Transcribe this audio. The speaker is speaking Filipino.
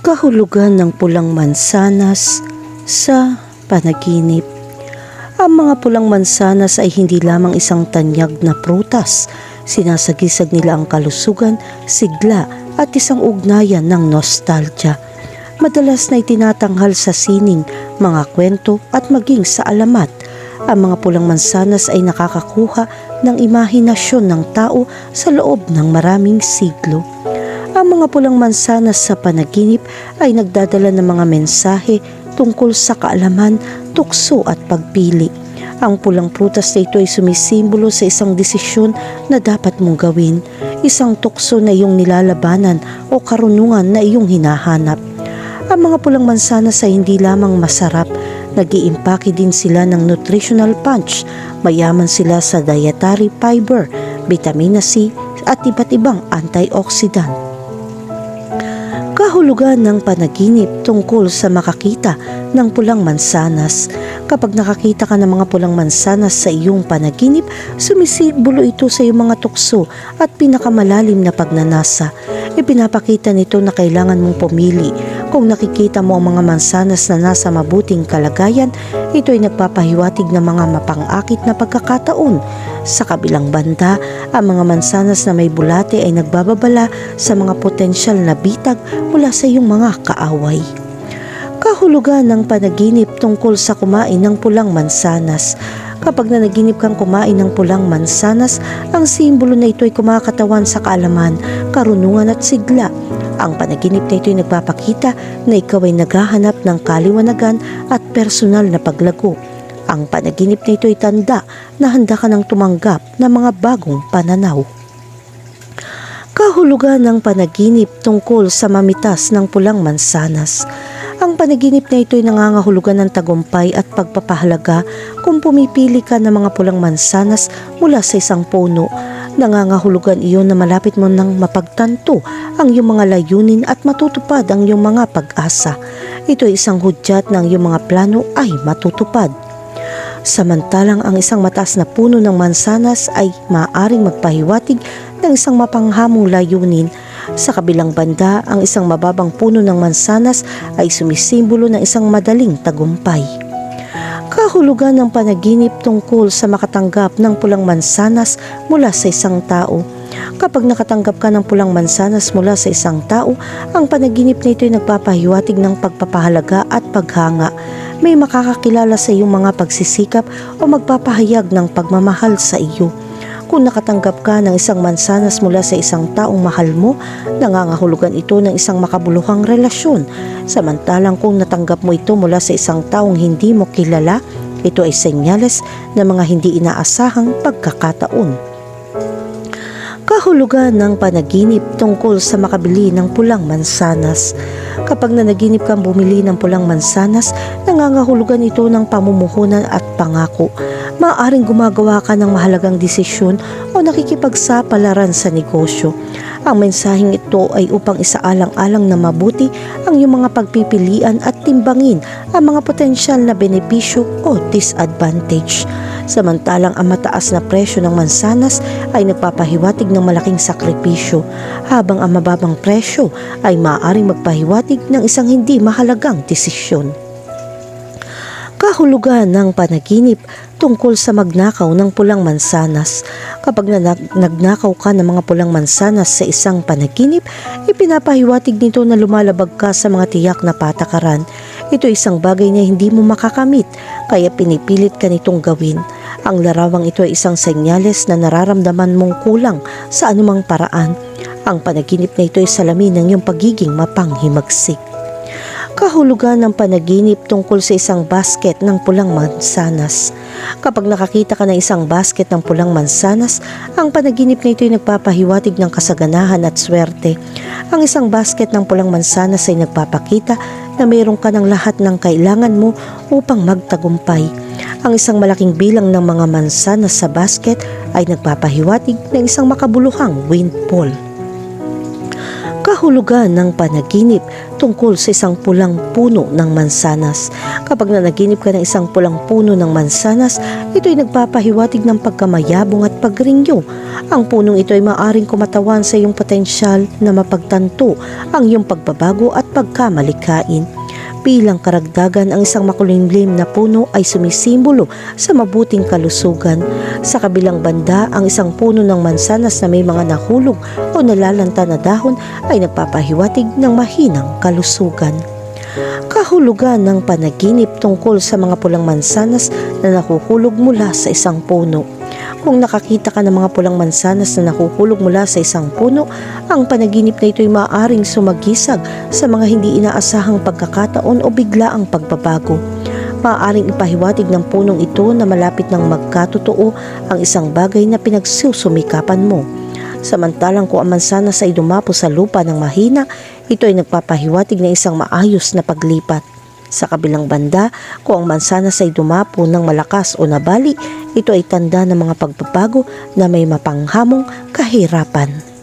Kahulugan ng pulang mansanas sa panaginip. Ang mga pulang mansanas ay hindi lamang isang tanyag na prutas. Sinasagisag nila ang kalusugan, sigla at isang ugnayan ng nostalgia. Madalas na itinatanghal sa sining, mga kwento at maging sa alamat. Ang mga pulang mansanas ay nakakakuha ng imahinasyon ng tao sa loob ng maraming siglo. Ang mga pulang mansanas sa panaginip ay nagdadala ng mga mensahe tungkol sa kaalaman, tukso at pagpili. Ang pulang prutas na ito ay sumisimbolo sa isang desisyon na dapat mong gawin, isang tukso na iyong nilalabanan o karunungan na iyong hinahanap. Ang mga pulang mansanas ay hindi lamang masarap, nag-iimpake din sila ng nutritional punch. Mayaman sila sa dietary fiber, vitamina C at iba't ibang antioxidant. Kahulugan ng panaginip tungkol sa makakita ng pulang mansanas. Kapag nakakita ka ng mga pulang mansanas sa iyong panaginip, sumisimbolo ito sa iyong mga tukso at pinakamalalim na pagnanasa. Ipinapakita nito na kailangan mong pumili. Kung nakikita mo ang mga mansanas na nasa mabuting kalagayan, ito ay nagpapahiwatig ng mga mapang-akit na pagkakataon. Sa kabilang banda, ang mga mansanas na may bulate ay nagbababala sa mga potensyal na bitag mula sa iyong mga kaaway. Kahulugan ng panaginip tungkol sa kumain ng pulang mansanas. Kapag nanaginip kang kumain ng pulang mansanas, ang simbolo na ito ay kumakatawan sa kaalaman, karunungan at sigla. Ang panaginip na ito ay nagpapakita na ikaw ay naghahanap ng kaliwanagan at personal na paglago. Ang panaginip na ito ay tanda na handa ka ng tumanggap ng mga bagong pananaw. Kahulugan ng panaginip tungkol sa mamitas ng pulang mansanas. Ang panaginip na ito ay nangangahulugan ng tagumpay at pagpapahalaga kung pumipili ka ng mga pulang mansanas mula sa isang puno. Nangangahulugan iyon na malapit mo nang mapagtanto ang iyong mga layunin at matutupad ang iyong mga pag-asa. Ito ay isang hudyat na ang iyong mga plano ay matutupad. Samantalang ang isang mataas na puno ng mansanas ay maaaring magpahiwatig ng isang mapanghamong layunin. Sa kabilang banda, ang isang mababang puno ng mansanas ay sumisimbolo ng isang madaling tagumpay. Kahulugan ng panaginip tungkol sa makatanggap ng pulang mansanas mula sa isang tao. Kapag nakatanggap ka ng pulang mansanas mula sa isang tao, ang panaginip na ito ay nagpapahiwatig ng pagpapahalaga at paghanga. May makakakilala sa iyong mga pagsisikap o magpapahayag ng pagmamahal sa iyo. Kung nakatanggap ka ng isang mansanas mula sa isang taong mahal mo, nangangahulugan ito ng isang makabuluhang relasyon. Samantalang kung natanggap mo ito mula sa isang taong hindi mo kilala, ito ay senyales ng mga hindi inaasahang pagkakataon. Kahulugan ng panaginip tungkol sa makabili ng pulang mansanas. Kapag nanaginip kang bumili ng pulang mansanas, nangangahulugan ito ng pamumuhunan at pangako. Maaaring gumagawa ka ng mahalagang desisyon o nakikipagsapalaran sa negosyo. Ang mensaheng ito ay upang isaalang-alang na mabuti ang iyong mga pagpipilian at timbangin ang mga potensyal na benepisyo o disadvantage. Samantalang ang mataas na presyo ng mansanas ay nagpapahiwatig ng malaking sakripisyo, habang ang mababang presyo ay maaaring magpahiwatig ng isang hindi mahalagang desisyon. Kahulugan ng panaginip tungkol sa magnakaw ng pulang mansanas. Kapag nagnakaw ka ng mga pulang mansanas sa isang panaginip, ipinapahiwatig nito na lumalabag ka sa mga tiyak na patakaran. Ito ay isang bagay na hindi mo makakamit, kaya pinipilit ka nitong gawin. Ang larawang ito ay isang senyales na nararamdaman mong kulang sa anumang paraan. Ang panaginip na ito ay salamin ng iyong pagiging mapanghimagsik. Kahulugan ng panaginip tungkol sa isang basket ng pulang mansanas. Kapag nakakita ka ng isang basket ng pulang mansanas, ang panaginip na ito ay nagpapahiwatig ng kasaganahan at swerte. Ang isang basket ng pulang mansanas ay nagpapakita na mayroon ka ng lahat ng kailangan mo upang magtagumpay. Ang isang malaking bilang ng mga mansanas sa basket ay nagpapahiwatig ng isang makabuluhang windfall. Kahulugan ng panaginip tungkol sa isang pulang puno ng mansanas. Kapag nanaginip ka ng isang pulang puno ng mansanas, ito ay nagpapahiwatig ng pagkamayabong at pagringyo. Ang punong ito ay maaaring kumatawan sa iyong potensyal na mapagtanto ang iyong pagbabago at pagkamalikain. Bilang karagdagan, ang isang makulimlim na puno ay sumisimbolo sa mabuting kalusugan. Sa kabilang banda, ang isang puno ng mansanas na may mga nahulog o nalalanta na dahon ay nagpapahiwatig ng mahinang kalusugan. Kahulugan ng panaginip tungkol sa mga pulang mansanas na nahuhulog mula sa isang puno. Kung nakakita ka ng mga pulang mansanas na nahuhulog mula sa isang puno, ang panaginip na ito ay maaaring sumagisag sa mga hindi inaasahang pagkakataon o biglaang pagbabago. Maaaring ipahiwatig ng punong ito na malapit ng magkatotoo ang isang bagay na pinagsusumikapan mo. Samantalang kung ang mansanas ay dumapo sa lupa ng mahina, ito ay nagpapahiwatig ng isang maayos na paglipat. Sa kabilang banda, kung ang mansanas ay dumapo ng malakas o nabali, ito ay tanda ng mga pagbabago na may mapanghamong kahirapan.